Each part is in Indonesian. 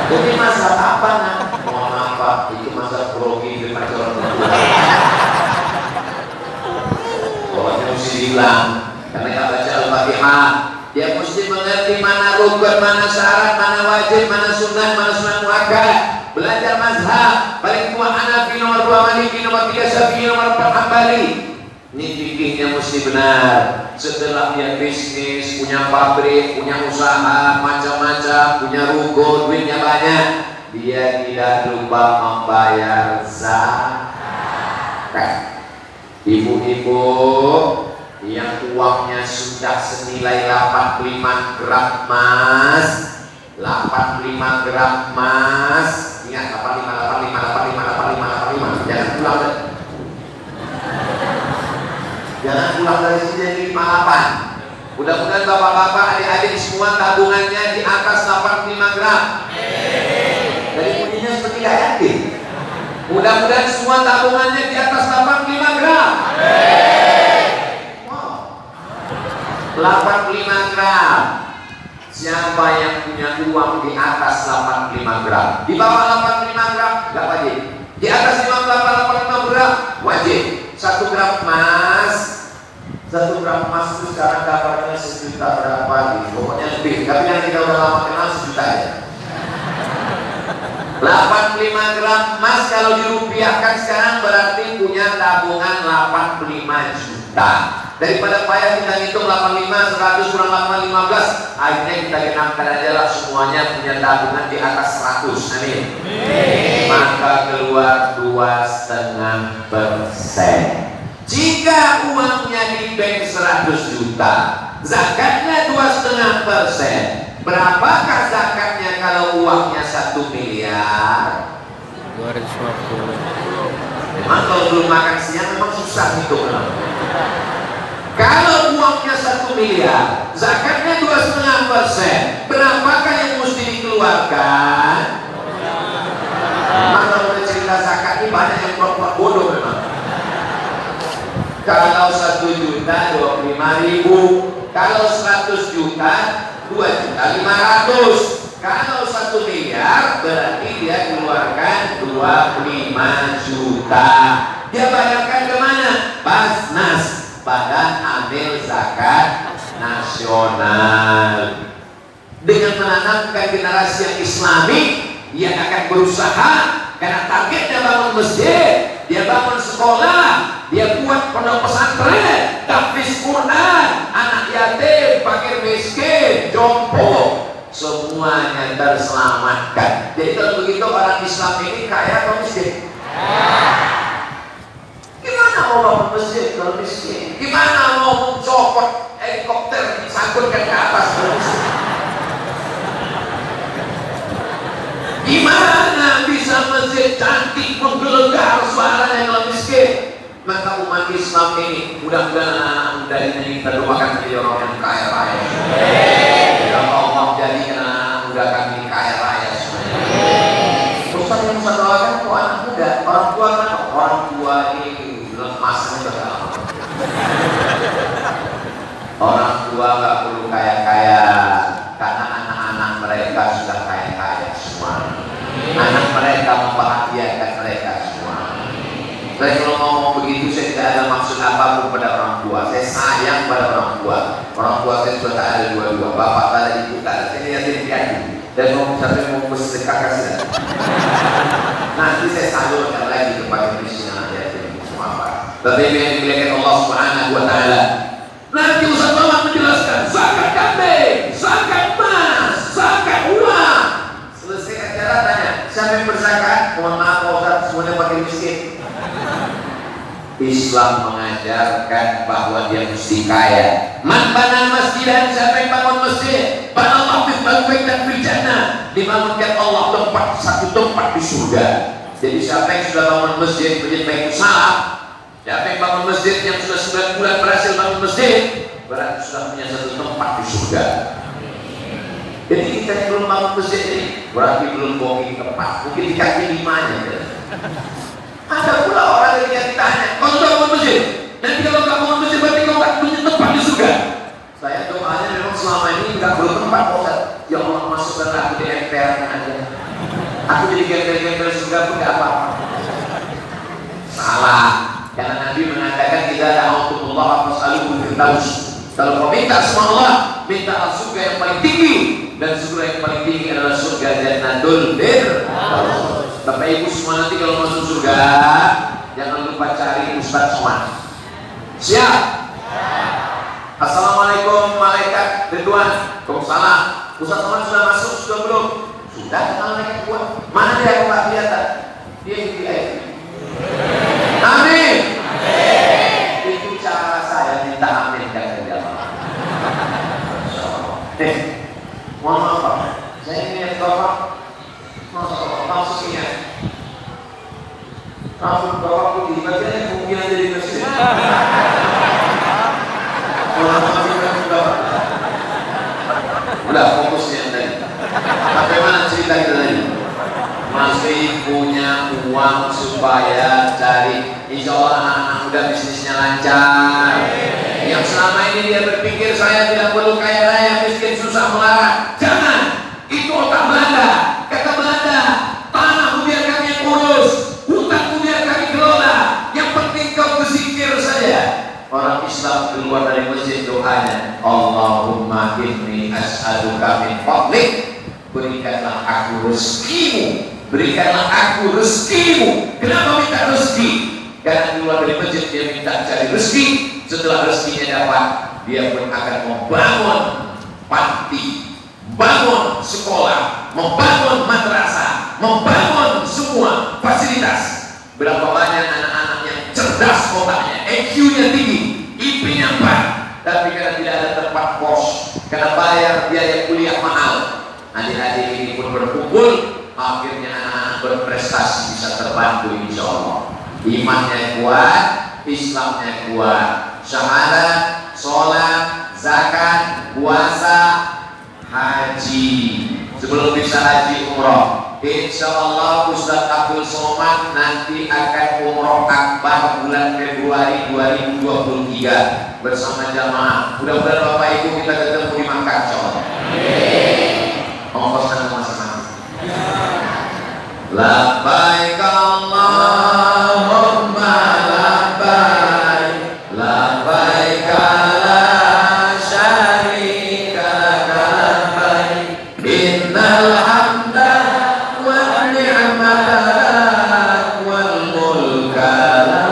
Jadi mazhab apa nak? Mohon maaf Pak, itu mazhab grogi di pacaran. Pokoknya mesti dibilang, karena nggak baca Al-Fatihah, dia mesti mengerti mana rukun, mana syarat, mana wajib, mana sunnah muakkad. Belajar mazhab, paling tua Hanafi nomor 2, Maliki nomor 3, Syafi'i nomor 4, Hambali. Ini fikihnya mesti benar. Setelah dia bisnis, punya pabrik, punya usaha macam-macam, punya ruko, duitnya banyak, dia tidak lupa membayar zakat. Ibu-ibu yang uangnya sudah senilai 85 gram emas, 85 gram emas, ingat 85, jangan pulang deh. Jangan pulang dari sini jadi 58. Mudah-mudahan bapak-bapak, adik-adik semua tabungannya di atas 85 gram. Dari bunyinya seperti gak yakin. Mudah-mudahan semua tabungannya di atas 85 gram. Wow. 85 gram. Siapa yang punya uang di atas 85 gram? Di bawah 85 gram gak wajib. Di atas 85 gram wajib. 1 gram emas, 1 gram emas itu sekarang dapatnya sejuta berapa gitu, pokoknya lebih. Tapi yang kita udah lama kenal sejuta ya. 85 gram emas kalau dirupiahkan sekarang berarti punya tabungan 85 juta. Daripada payah kita hitung 85, 100 kurang 8, 15, akhirnya kita genapkan aja lah semuanya punya tabungan di atas 100. Amin. Maka keluar 2,5%. Jika uangnya di bank 100 juta, zakatnya 2,5%. Berapakah zakatnya kalau uangnya 1 miliar? 250. Memang kalau belum makan siang memang susah hitungnya. Kalau uangnya 1 miliar, zakatnya 2,5%. Berapakah yang mesti dikeluarkan? Memang kalau udah cerita zakat ini banyak yang pura-pura bodoh memang. Kalau 1 juta 25.000, kalau 100 juta 2.500.000. Kalau 1 miliar berarti dia keluarkan 25 juta. Dia bayarkan kemana? Basnas, Badan Amil Zakat Nasional. Dengan menanamkan generasi yang islami yang akan berusaha, karena targetnya bangun masjid, dia bangun sekolah, dia buat pondok pesantren, tahfiz Quran, anak yatim, fakir miskin, jompo, semuanya terselamatkan. Jadi kalau begitu orang Islam ini kaya atau miskin? Gimana mau bangun masjid kalau miskin? Gimana mau copot helikopter disangkutkan ke atas kalau miskin? Gimana bisa masjid cantik menggelegar suaranya kalau miskin? Maka umat Islam ini mudah-mudahan dari ini kita doakan menjadi orang yang kaya raya. Ya Allah jadikan mudah kami kaya raya semuanya. Ustaz yang saya doakan kok anak muda, orang tua kan orang tua ini masanya berapa? Orang tua nggak perlu kaya-kaya, karena anak-anak mereka sudah kaya-kaya semua. Anak mereka membahagiakan mereka semua. Saya kalau ngomong begitu saya tidak ada maksud apapun pada orang tua. Saya sayang pada orang tua. Orang tua saya sudah tak ada dua-dua. Bapak tak ada, ibu tak ada. Saya lihatin hati. Dan mau sampai mau bersedekah kasih. Nanti saya salurkan lagi kepada miskin anak yatim semua apa. Tetapi yang dimuliakan Allah Subhanahu Wa Taala. Nanti Ustaz Muhammad menjelaskan zakat kambing, zakat emas, zakat uang. Selesai acara tanya, siapa yang berzakat? Mohon maaf Ustaz, semuanya pakai miskin. Islam mengajarkan bahwa dia mesti kaya. Man bana masjidan, siapa yang bangun masjid? Banallahu baitan fil jannah, dibangunkan Allah satu tempat di surga. Jadi siapa yang sudah bangun masjid, baik salah. Siapa yang bangun masjid yang sudah 9 bulan berhasil bangun masjid, berarti sudah punya satu tempat di surga. Jadi kita yang belum bangun masjid ini berarti belum booking tempat, mungkin di kaki 5-nya. Ada pula orang yang ditanya, kau sudah bangun masjid? Nanti kalau nggak bangun masjid berarti kau nggak punya tempat di surga. Saya doanya memang selama ini nggak perlu tempat, Ustaz. Ya Allah masukkan aku di MPR aja. Aku jadi gembel-gembel surga pun gak apa-apa. Salah. Karena Nabi mengatakan tidak ada Allah fas'aluhu firdaus. Kalau kau minta sama Allah, minta surga yang paling tinggi, dan surga yang paling tinggi adalah surga Jannatul Firdaus. Bapak Ibu semua nanti kalau masuk surga, jangan lupa cari Ustaz Somad. Siap? Assalamualaikum malaikat Ridwan. Waalaikumsalam. Ustaz Somad sudah masuk sudah belum? Sudah. Malaikat gua. Mana dia? Aku nggak kelihatan. Dia di VIP. Amin. Itu cara saya minta amin dan kerjaan. Mohon maaf Pak. Saya ingin Bapak maksudnya rambut Bapak putih, bagiannya mungkin aja di masjid. Udah fokusnya tadi. Bagaimana cerita kita tadi? Masih punya uang supaya cari, insya Allah anak-anak muda bisnisnya lancar. Yang selama ini dia berpikir saya tidak perlu kaya raya, miskin susah melarat. Jangan, itu otak Belanda. Kata Belanda, tanahmu biar kami yang urus, hutanmu biar kami kelola. Yang penting kau berzikir saja. Orang Islam keluar dari masjid doanya, Allahumma inni as'aluka min fadlik, berikanlah aku rezekimu. Berikanlah aku rezekimu. Kenapa minta rezeki? Karena keluar dari masjid dia minta cari rezeki. Setelah rezekinya dapat, dia pun akan membangun panti, membangun sekolah, membangun madrasah, membangun semua fasilitas. Berapa banyak anak-anak yang cerdas otaknya, IQ-nya tinggi, IP-nya 4, tapi karena tidak ada tempat kos, karena bayar biaya kuliah mahal, adik-adik ini pun berkumpul. Akhirnya anak-anak berprestasi, bisa terbantu insya Allah. Imannya kuat, Islamnya kuat, syahadat, sholat, zakat, puasa, haji. Sebelum bisa haji umroh, insya Allah Ustaz Abdul Somad nanti akan umroh akbar bulan Februari 2023 bersama jamaah. Mudah-mudahan Bapak Ibu kita ketemu di Makkah insya Allah. Ongkos sama sama. Labbaik Allahumma labbaik, labbaik la syarika labbaik, innal hamda wan ni'mata wal mulka la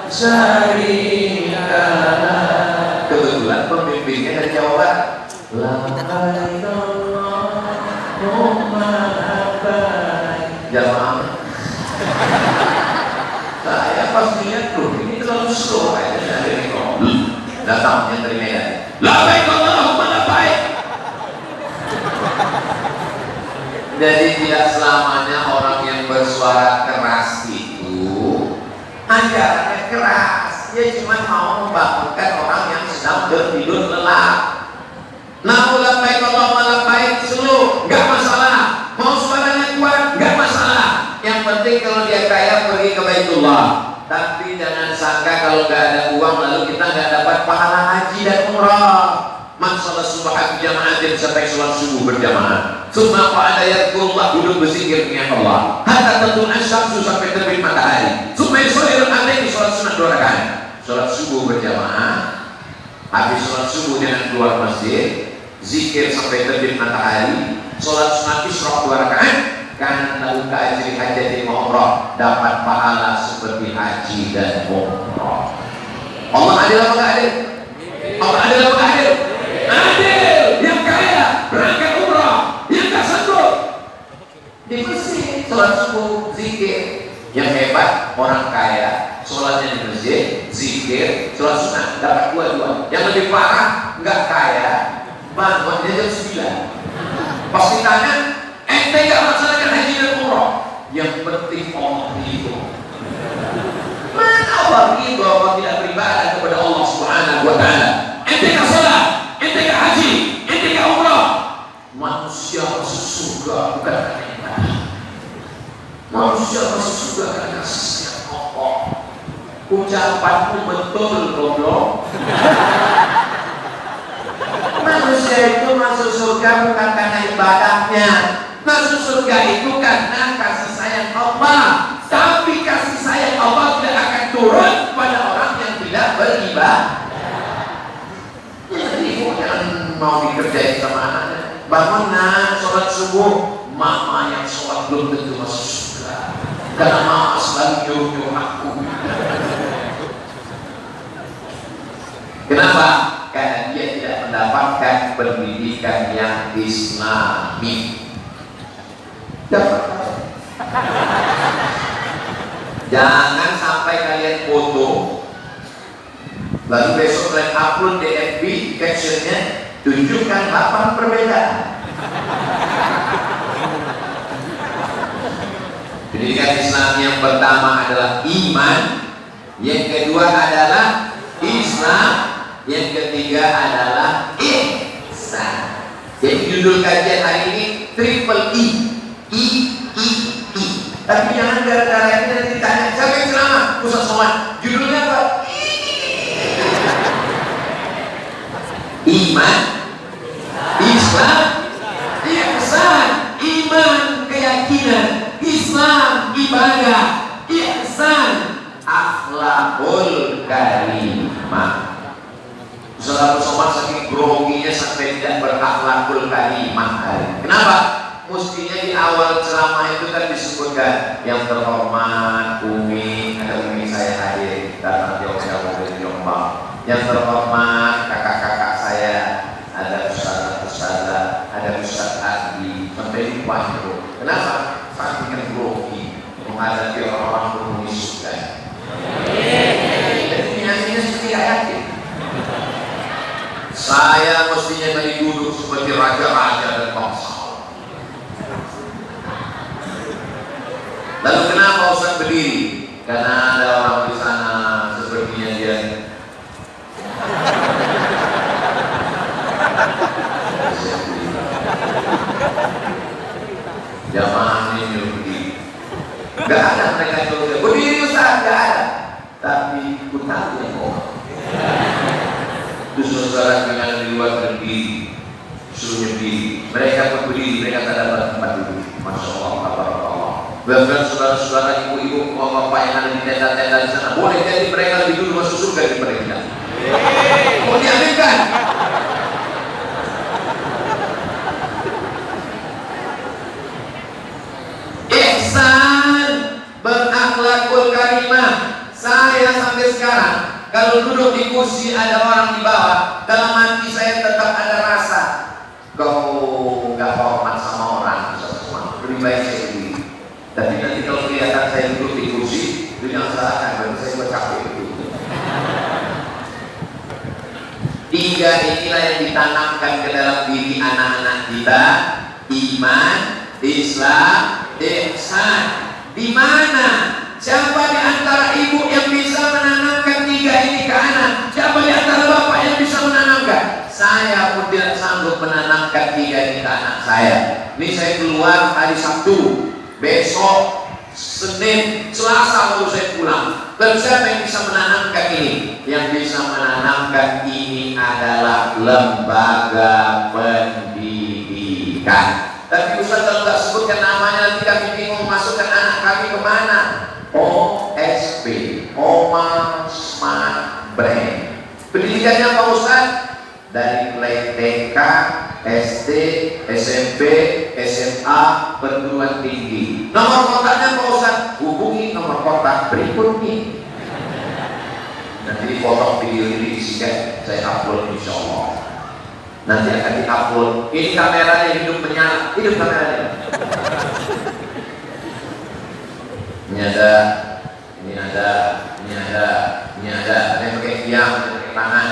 syarika lak. Kebetulan pembimbingnya dari Jawa Barat. Labbaik Allahumma labbaik. Jamaah. Saya pas lihat tuh ini terlalu slow aja dari datangnya dari Medan. Labbaik Allahumma labbaik. Jadi tidak selamanya orang yang bersuara keras itu ajarannya keras. Dia cuma mau membangunkan orang yang sedang tertidur lelap. Nah, labbaik Allahumma labbaik slow, nggak masalah. Mau suaranya kuat, nggak masalah. Yang penting kalau dia kaya pergi ke Baitullah. Tapi jangan sangka kalau nggak ada uang lalu kita nggak dapat pahala haji dan umrah. Man sholat subuh jamaatin sampai sholat subuh berjamaah. Summa qa'ada yadhkurullah, duduk berzikir dengan Allah. Hatta tatlu'a syamsu, sampai terbit matahari. Summa yusalli rak'atain, sholat sunat 2 rakaat. Sholat subuh berjamaah. Habis sholat subuh jangan keluar masjid. Zikir sampai terbit matahari. Sholat sunat isyraq 2 rakaat. Kan lalu ajri hajati wa umrah, dapat pahala seperti haji dan umrah. Allah adil apa enggak adil? Allah adil apa enggak adil? Adil. Yang kaya berangkat umrah, yang enggak sanggup di masjid sholat subuh zikir. Yang hebat orang kaya sholatnya di masjid, zikir, sholat sunat, dapat dua-dua. Yang lebih parah enggak kaya, bangunnya jam 9. Pas ditanya, ente gak melaksanakan haji dan umrah? Yang penting Allah ridho. Mana Allah ridho kalau tidak beribadah kepada Allah Subhanahu wa Ta'ala? Ente gak sholat, ente gak haji, ente gak umrah. Manusia masuk surga bukan karena ibadah. Manusia masuk surga karena kasih Allah. Ucapanmu betul goblok. Manusia itu masuk surga bukan karena ibadahnya. Masuk surga surga itu karena kasih sayang Allah. Tapi kasih sayang Allah tidak akan turun pada orang yang tidak beribadah. Jadi ibu jangan mau dikerjain sama anaknya. Bangun nak, sholat subuh. Mama yang sholat belum tentu masuk surga, karena mama selalu nyuruh aku. Kenapa? Karena dia tidak mendapatkan pendidikan yang Islami. Dapat. Jangan sampai kalian foto, lalu besok kalian upload di FB, captionnya tunjukkan 8 perbedaan. Pendidikan Islam yang pertama adalah iman, yang kedua adalah Islam, yang ketiga adalah ihsan. Jadi judul kajian hari ini triple I. Tapi jangan gara-gara ini nanti ditanya, siapa yang ceramah? Ustaz Somad. Judulnya apa? Iman, Islam, ihsan. Iman, keyakinan. Islam, ibadah. Ihsan, akhlakul karimah. Ustaz Somad saking groginya sampai tidak berakhlakul karimah. Kenapa? Mestinya di awal ceramah itu kan disebutkan yang terhormat Umi, ada Umi saya hadir datang jauh-jauh dari Jombang. Yang terhormat kakak-kakak saya, ada ustaz-ustazah, ada Ustaz Adi, sampai lupa itu. Kenapa? Saking grogi menghadapi orang-orang penghuni surga. Jadi nyanyinya seperti ayat ini. Saya mestinya tadi duduk sebagai raja-raja dan bangsa. Lalu kenapa Ustaz berdiri? Karena ada orang di sana sepertinya dia jamaah ini berdiri. Gak ada mereka itu berdiri Ustaz, gak ada. Tapi ku tahu yang bohong. Itu saudara dengan di luar berdiri, suruh berdiri. Mereka berdiri, mereka tak dapat tempat duduk. Masya Allah, Allah. Bahkan saudara-saudara, ibu-ibu, bapak-bapak yang ada di tenda-tenda di sana, boleh jadi mereka lebih dulu masuk surga daripada kita. Mau diaminkan? Ihsan, berakhlakul karimah. Saya sampai sekarang kalau duduk di kursi ada orang di bawah, dalam hati saya tetap ada rasa kau nggak hormat sama orang, lebih baik saya sendiri. Tapi nanti kalau kelihatan saya duduk di kursi, itu jangan salahkan, berarti saya capek itu. Tiga inilah yang ditanamkan ke dalam diri anak-anak kita: iman, Islam, ihsan. Di mana? Siapa di antara ibu yang bisa menanamkan tiga ini ke anak? Siapa di antara bapak yang bisa menanamkan? Saya pun tidak sanggup menanamkan tiga ini ke anak saya. Ini saya keluar hari Sabtu, besok Senin, Selasa baru saya pulang. Dan siapa yang bisa menanamkan ini? Yang bisa menanamkan ini adalah lembaga pendidikan. Tapi Ustaz kalau nggak sebutkan namanya nanti kami bingung masukkan anak kami kemana? OSB, Oma Smart Brain. Pendidikannya Pak Ustaz? Dari mulai TK, SD, SMP, SMA, perguruan tinggi. Nomor kontaknya Pak Ustaz? Hubungi nomor kontak berikut nih. Nanti dipotong video ini isikan, saya upload insya Allah. Nanti akan di-upload. Ini kameranya hidup menyala, hidup kameranya. Ini ada, ini ada, ini ada, ini ada. Ada yang pakai tiang, ada yang pakai tangan.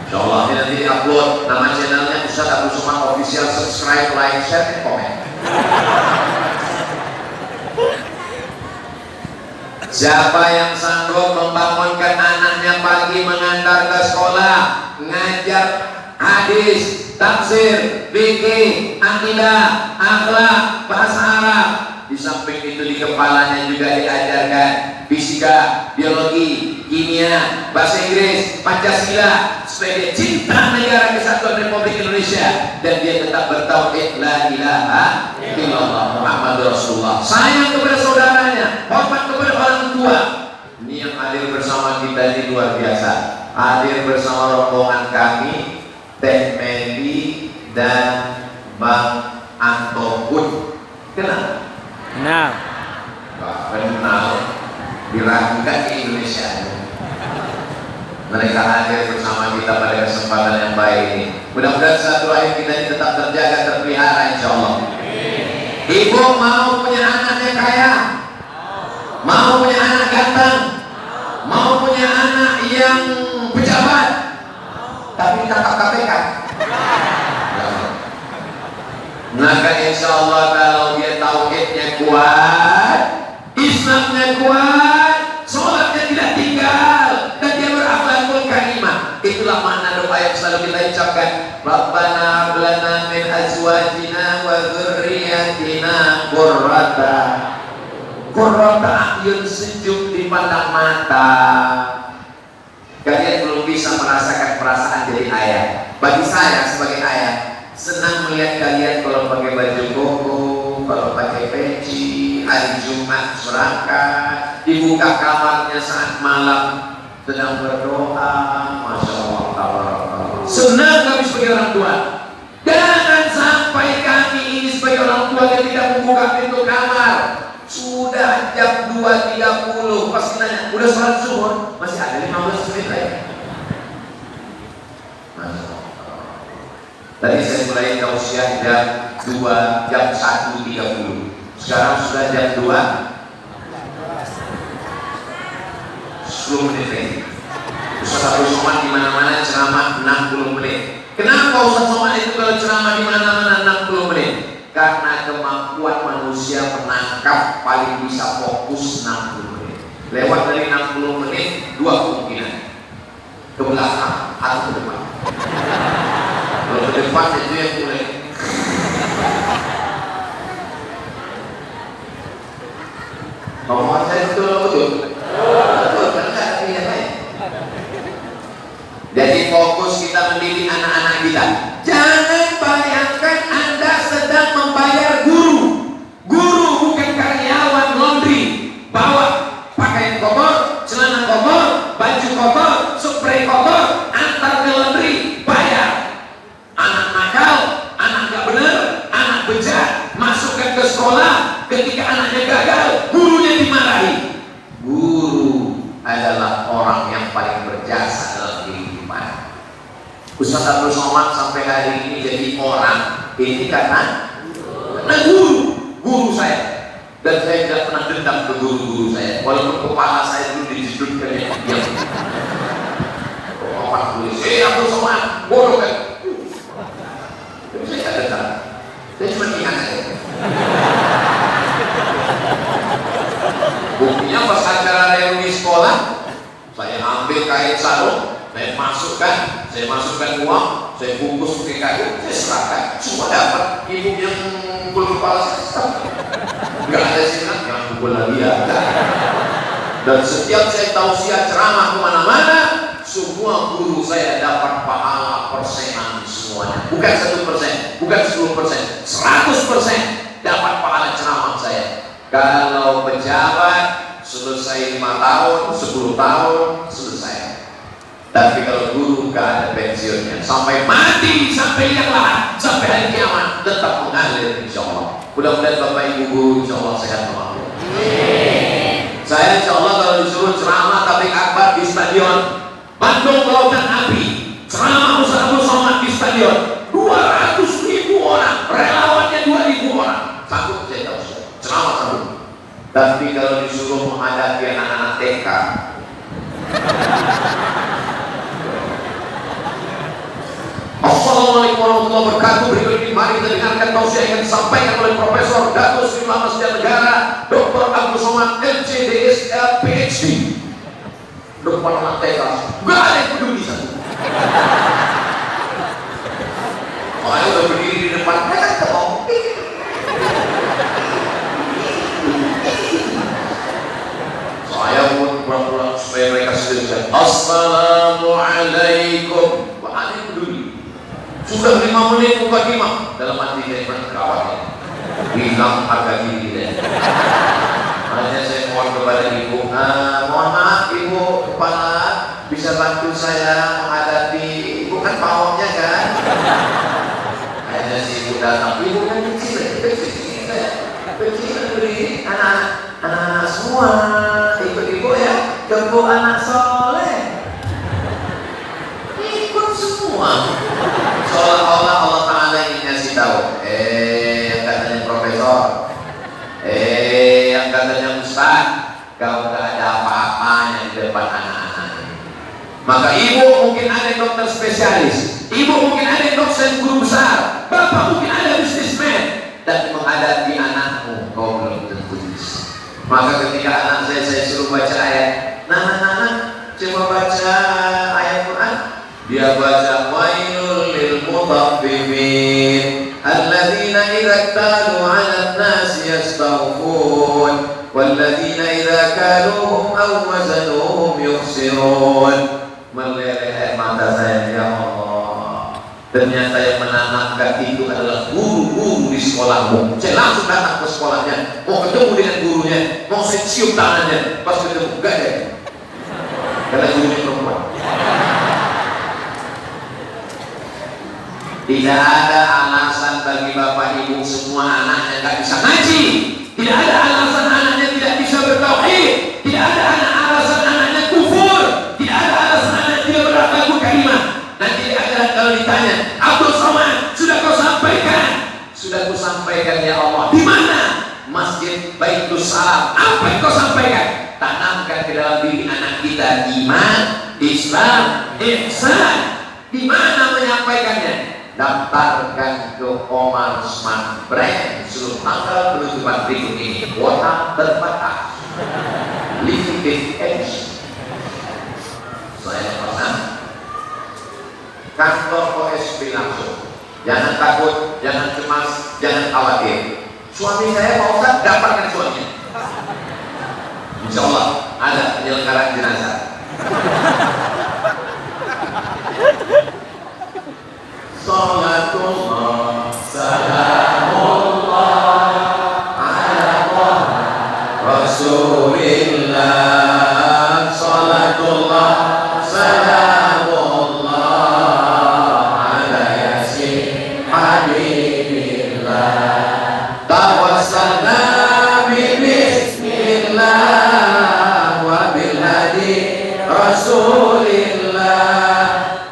Insya Allah ini nanti di-upload. Nama channelnya Ustaz Abdul Somad Official. Subscribe, like, share, dan komen. Siapa yang sanggup membangunkan anaknya pagi mengantar ke sekolah, ngajar hadis, tafsir, fikih, akidah, akhlak, bahasa Arab. Di samping itu di kepalanya juga diajarkan fisika, biologi, kimia, bahasa Inggris, Pancasila, supaya dia cinta negara kesatuan Republik Indonesia dan dia tetap bertauhid la ilaha illallah Muhammadur Rasulullah. Sayang kepada saudaranya, hormat kepada orang tua. Ini yang hadir bersama kita ini luar biasa. Hadir bersama rombongan kami, Teh Meli dan Bang Anto Pun. Kenal? Kenal. Kenal. Diragukan di Indonesia. Mereka hadir bersama kita pada kesempatan yang baik ini. Mudah-mudahan silaturahim kita ini tetap terjaga, terpelihara, insya Allah. Ibu mau punya anak yang kaya, mau punya anak ganteng, mau punya anak yang pejabat, tapi ditangkap KPK. Maka insya Allah kalau dia tauhidnya kuat, Islamnya kuat, sholatnya tidak tinggal, dan dia berakhlakul karimah. Itulah makna doa yang selalu kita ucapkan. Rabbana hab lana min azwajina wa dzurriyyatina qurrata a'yun, sejuk dipandang mata. Kalian belum bisa merasakan perasaan jadi ayah. Bagi saya sebagai ayah, senang melihat kalian kalau pakai baju koko, kalau pakai peci, hari Jumat berangkat, dibuka kamarnya saat malam sedang berdoa, masya Allah. Senang kami sebagai orang tua. Jangan sampai kami ini sebagai orang tua yang tidak membuka pintu kamar. Sudah jam 2.30 pasti nanya, udah sholat zuhur? Masih ada 15 menit ya? Masya Allah. Tadi saya mulai tausiah jam 1.30. Sekarang sudah jam 2. 10 menit lagi. Ustaz Abdul Somad di mana-mana ceramah 60 menit. Kenapa Ustaz Somad itu kalau ceramah di mana-mana 60 menit? Karena kemampuan manusia menangkap paling bisa fokus 60 menit. Lewat dari 60 menit, dua kemungkinan: ke belakang atau ke depan. Kalau ke depan itu yang mulai. Ngomong saya betul. Jadi fokus kita mendidik anak-anak kita. Jangan bayangkan Anda sedang membayar guru. Guru bukan karyawan laundry. Bawa pakaian kotor, celana kotor, baju kotor, spray kotor, antar ke laundry, bayar. Anak nakal, anak gak benar, anak bejat, masukkan ke sekolah. Ketika anaknya gagal, gurunya dimarahi. Guru adalah orang yang paling berjasa dalam kehidupan. Ustaz Abdul Somad sampai hari ini jadi orang ini karena guru saya. Dan saya tidak pernah dendam ke guru-guru saya, walaupun kepala saya dulu disudutkan yang diam. Orang tulis, Abdul Somad bodoh kan? Tapi saya tidak dendam. Saya cuma ingat aja. Buktinya pas acara reuni sekolah, saya ambil kain sarung, saya masukkan uang, saya bungkus pakai kayu, saya serahkan, semua dapat. Ibu yang pukul kepala saya, nggak ada sinar, jangan pukul lagi ya. Dan setiap saya tausiah ceramah kemana-mana, semua guru saya dapat pahala persenan semuanya. Bukan 1%, bukan 10%, 100% dapat pahala ceramah saya. Kalau pejabat selesai 5 tahun, 10 tahun selesai. Tapi kalau guru gak ada pensiunnya, sampai mati, sampai liang lahat, sampai hari kiamat tetap mengalir, insya Allah. Mudah-mudahan Bapak Ibu guru insya Allah sehat walafiat. Saya insya Allah kalau disuruh ceramah tabligh akbar di stadion Bandung Lautan Api, ceramah Ustaz Abdul Somad di stadion 200.000 orang, relawannya 2.000 orang, sanggup saya tahu ceramah sanggup. Tapi kalau disuruh menghadapi anak-anak TK, Assalamualaikum warahmatullahi wabarakatuh. Berikut ini mari kita dengarkan tausiah yang disampaikan oleh Profesor Datuk Sri Ulama Sejarah Negara Dr. Abdul Somad LCDS PhD. Depan anak TK, gak ada yang peduli satu. Saya udah berdiri di depan mereka ketemu. Saya pun pulang-pulang supaya mereka sudah. Assalamualaikum Sudah 5 menit mukadimah, dalam hati saya berkawal hilang harga diri dia. Makanya saya mohon kepada ibu, mohon maaf ibu kepala, bisa bantu saya menghadapi, ibu kan pawangnya kan. Akhirnya si ibu datang, ibu kan kecil beri anak-anak semua ikut ibu ya, gembok anak soleh, ikut semua. Seolah-olah Allah Ta'ala ingin ngasih tahu, yang katanya profesor, yang katanya ustaz, kau gak ada apa-apanya di depan anak-anak. Maka ibu mungkin ada dokter spesialis, ibu mungkin ada dosen guru besar, bapak mungkin ada bisnismen, dan menghadapi anakmu kau belum tentu bisa. Maka ketika anak saya suruh baca ayat, nah, coba baca ayat Quran, dia baca wailul lil mutaffifin alladzina idza kanu 'alan nasi yastawfun walladzina idza kaluhum aw wazanuhum yukhsirun. Meleleh air mata saya, ya Allah, ternyata yang menanamkan itu adalah guru-guru di sekolahmu. Saya langsung datang ke sekolahnya, mau ketemu dengan gurunya, mau saya cium tangannya, pas ketemu enggak deh, karena gurunya perempuan. Tidak ada alasan bagi bapak ibu semua anaknya nggak bisa ngaji. Tidak ada alasan anaknya tidak bisa bertauhid. Tidak ada alasan anaknya kufur. Tidak ada alasan anaknya tidak berlaku kalimah. Nanti di akhirat kalau ditanya, Abdul Somad, sudah kau sampaikan? Sudah kau sampaikan ya Allah. Di mana? Masjid Baitus Salam. Apa yang kau sampaikan? Tanamkan ke dalam diri anak kita iman, Islam, ihsan. Di mana menyampaikannya? Daftarkan ke Omar Smart Brand seluruh tanggal penutupan berikut ini. Kuota terbatas, limited edition. Saya pesan kantor OSP langsung. Jangan takut, jangan cemas, jangan khawatir. Suami saya Pak Ustaz, dapatkan suaminya. Insya Allah ada penyelenggaraan jenazah. Salatullah, salamullah ala Rasulillah. Salatullah, salamullah ala yasin habibillah. Tawassalna bismillah wa bil hadi Rasulillah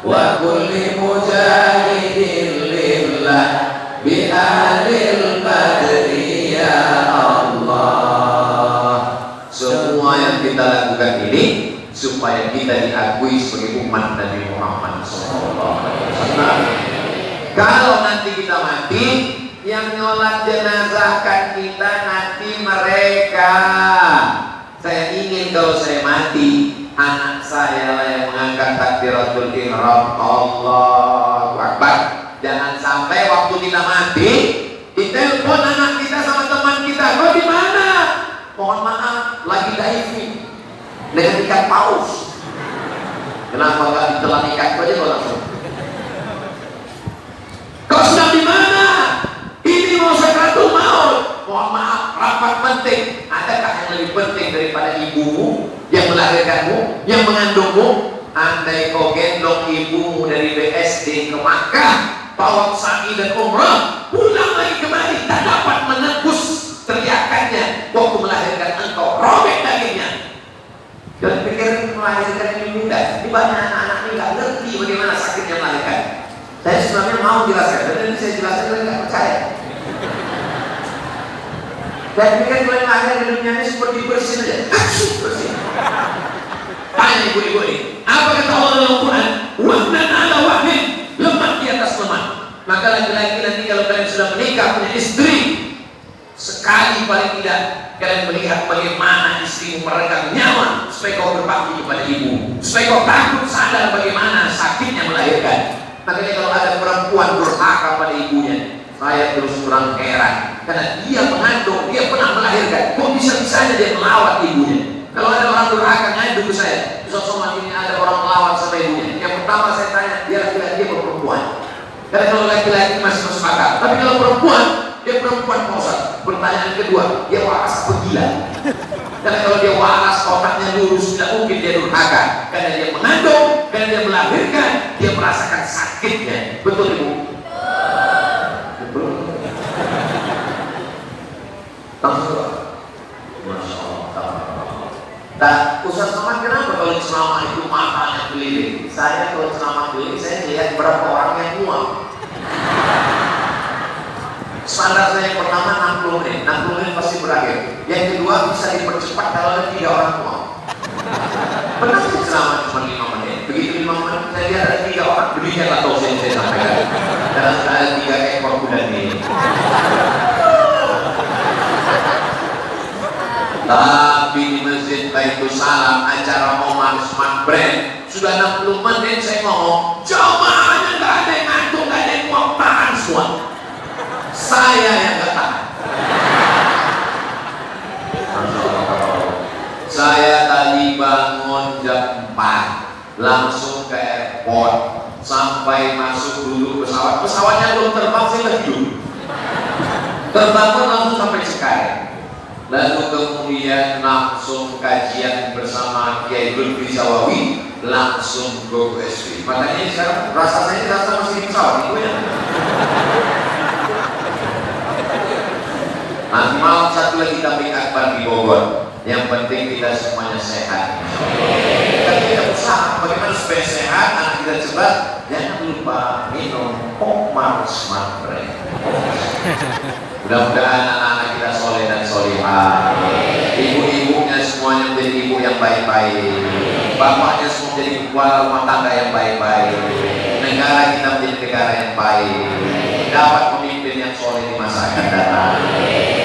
wa kulli mujahidin lillah bi ahlil badri ya Allah. Semua yang kita lakukan ini supaya kita diakui sebagai umat Nabi Muhammad SAW. Kalau nanti kita mati, yang nyolat jenazahkan kita nanti mereka. Saya ingin kalau saya mati, anak saya lah yang mengangkat takbiratul ihram, Allahu Akbar. Jangan sampai waktu kita mati ditelepon anak kita sama teman kita, kau di mana? Mohon maaf, lagi diving dengan ikan paus. Kenapa nggak ditelan ikan aja kau langsung? Kau sedang di mana? Ini mau sakratul maut. Mohon maaf, rapat penting. Adakah yang lebih penting daripada ibumu yang melahirkanmu, yang mengandungmu? Andai kau gendong ibumu dari BSD ke Makkah, bawa sa'i dan umrah, pulang lagi kembali, tak dapat menembus teriakannya waktu melahirkan engkau, robek dagingnya. Dan pikir melahirkan ini mudah. Ini banyak anak-anak ini nggak ngerti bagaimana sakitnya melahirkan. Saya sebenarnya mau jelaskan, dan ini saya jelaskan kalian nggak percaya. Dan pikir kalian lahir di dunia ini seperti bersih saja, bersih. Tanya ibu-ibu ini, apa kata Allah dalam Quran? Wahnan ala wahnin, lemak di atas lemak. Maka laki-laki nanti kalau kalian sudah menikah punya istri, sekali paling tidak kalian melihat bagaimana istrimu meregang nyawa supaya kau berbakti kepada ibu, supaya kau takut sadar bagaimana sakitnya melahirkan. Makanya kalau ada perempuan durhaka pada ibunya, saya terus kurang heran, karena dia mengandung, dia pernah melahirkan, kok bisa-bisanya dia melawat ibunya. Kalau ada orang durhaka ngadu ke saya, Ustaz Somad ini ada orang melawan sama ibunya. Yang pertama saya tanya, dia laki-laki atau perempuan? Karena kalau laki-laki masih masuk akal, tapi kalau perempuan, dia perempuan Ustaz. Pertanyaan kedua, dia waras apa gila? Karena kalau dia waras, otaknya lurus, tidak mungkin dia durhaka. Karena dia mengandung, karena dia melahirkan, dia merasakan sakitnya. Betul Ibu? Betul. Langsung. Masya Allah. Nah, Ustaz Somad kenapa kalau ceramah itu matanya keliling? Saya kalau ceramah keliling, saya lihat berapa orang yang mual. Standar saya yang pertama 60 menit, 60 menit pasti berakhir. Yang kedua bisa dipercepat kalau ada 3 orang mual. Pernah saya ceramah cuma 5 menit, begitu 5 menit saya lihat ada 3 orang. Demikian lah tausiah yang saya sampaikan. Karena sudah ada 3 ekor kuda ini. Tapi di Masjid Baitul Salam acara Omar Smart Brand sudah 60 menit saya ngomong, jamaahnya nggak ada yang ngantuk, nggak ada yang mau tahan semua. Saya yang nggak tahan. Saya tadi bangun jam 4 langsung ke airport, sampai masuk dulu pesawatnya belum terbang saya lagi dulu. Terbangun langsung sampai Cikarang. Lalu kemudian langsung kajian bersama Kiai Lutfi Sawawi, langsung go ke SW. Makanya sekarang saya rasa masih di pesawat itu ya. Nanti malam satu lagi tablik akbar di Bogor. Yang penting kita semuanya sehat. Kita tidak usah bagaimana supaya sehat, anak kita cerdas. Jangan lupa minum Omar Smart Brand. Mudah-mudahan anak-anak kita soleh dan solehah. Ibu-ibunya semuanya menjadi ibu yang baik-baik. Bapaknya semua menjadi kepala rumah tangga yang baik-baik. Negara kita menjadi negara yang baik. Dapat pemimpin yang soleh di masa akan datang.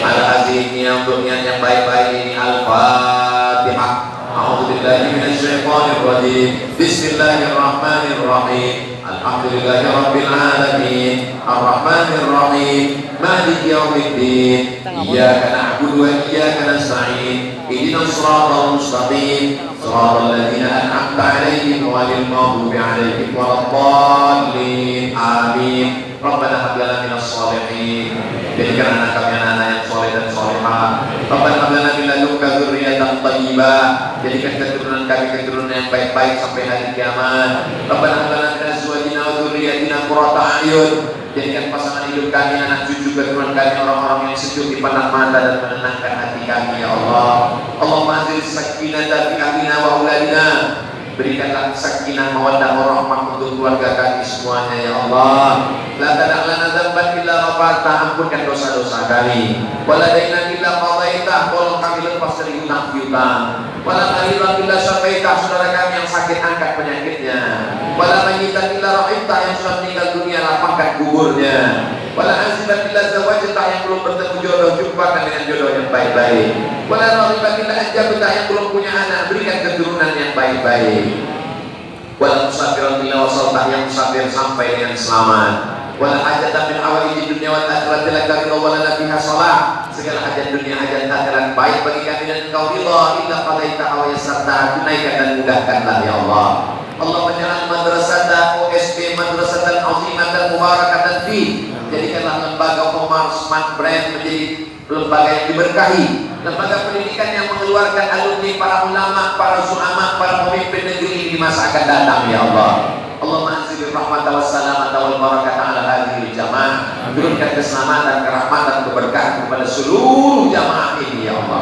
Al-Azimnya untuk niat yang baik-baik ini. Al-Fatihah. A'udzubillahi minasyaitonir rajim. Bismillahirrahmanirrahim. Alhamdulillahi rabbil alamin. Ar-Rahmanir Rahim. Maliki yaumiddin. Iyyaka na'budu wa iyyaka nasta'in. Ihdinas siratal mustaqim. Siratal ladzina an'amta 'alaihim ghairil maghdubi 'alaihim waladdallin. Amin. Rabbana hab lana minas shalihin. Jadikan anak kami anak-anak yang soleh dan solehah. Rabbana hab lana min ladunka dzurriyyatan thayyibah. Jadikan keturunan kami keturunan yang baik-baik sampai hari kiamat. Rabbana hab lana min azwajina wa dzurriyyatina qurrata a'yun. Jadikan pasangan hidup kami, anak cucu keturunan kami orang-orang yang sejuk dipandang mata dan menenangkan hati kami ya Allah. Allahumma anzil sakinata fi ahlina wa auladina. Berikanlah sakinah mawaddah warahmah untuk keluarga kami semuanya ya Allah. La tada' lana dzamban illa ghafarta, ampunkan dosa-dosa kami. Wa la dainan illa qadaita, tolong kami lepas dari hutang piutang. Wa la maridan illa syafaita, saudara kami yang sakit angkat penyakitnya. Wa la mayyitan illa rahimta, yang sudah meninggal dunia lapangkan kuburnya. Wa la aziban illa zawajta, yang belum bertemu jodoh jumpakan dengan jodoh yang baik-baik. Wa la rahiban illa ajabta, yang belum punya anak berikan keturunan yang baik-baik. Wala musafiran illa wasaltah, yang musafir sampai dengan selamat. Wala hajatan min hawaiji dunia wal akhirati laka ridha wa lana fiha shalah. Segala hajat dunia hajat akhirat baik bagi kami dan Engkau ridha. Illa qadaita wa yassarta, tunaikan dan mudahkanlah ya Allah. Allah menjadikan madrasah OSP madrasatan azimatan mubarakatan fi. Jadikanlah lembaga Omar Smart Brand menjadi lembaga yang diberkahi, lembaga pendidikan yang mengeluarkan alumni para ulama, para ulama, para pemimpin negeri ini di masa akan datang ya Allah. Allahumma anzil rahmatan wassalamata wal barakata ala hadhihi jamaah. Turunkan keselamatan, kerahmatan, keberkahan kepada seluruh jamaah ini ya Allah.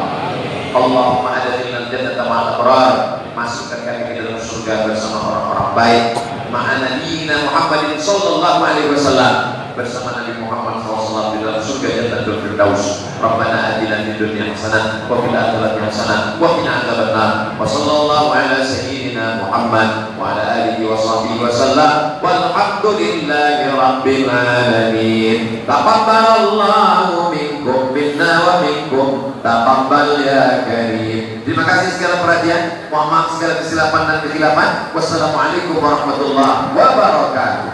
Allahumma adkhilna al-jannata ma'al abrar. Masukkan kami ke dalam surga bersama orang-orang baik. Ma'a nabiyina Muhammadin sallallahu alaihi wasallam, bersama Nabi Muhammad SAW di dalam surga Jannatul Firdaus. Rabbana atina fid dunya hasanah wa fil akhirati hasanah wa qina adzabannar. Wa sallallahu ala sayyidina Muhammad wa ala alihi wa sahbihi wa sallam. Walhamdulillahi rabbil alamin. Taqabbalallahu minkum minna wa minkum taqabbal ya karim. Terima kasih segala perhatian. Mohon maaf segala kesilapan dan kekhilafan. Wassalamualaikum warahmatullahi wabarakatuh.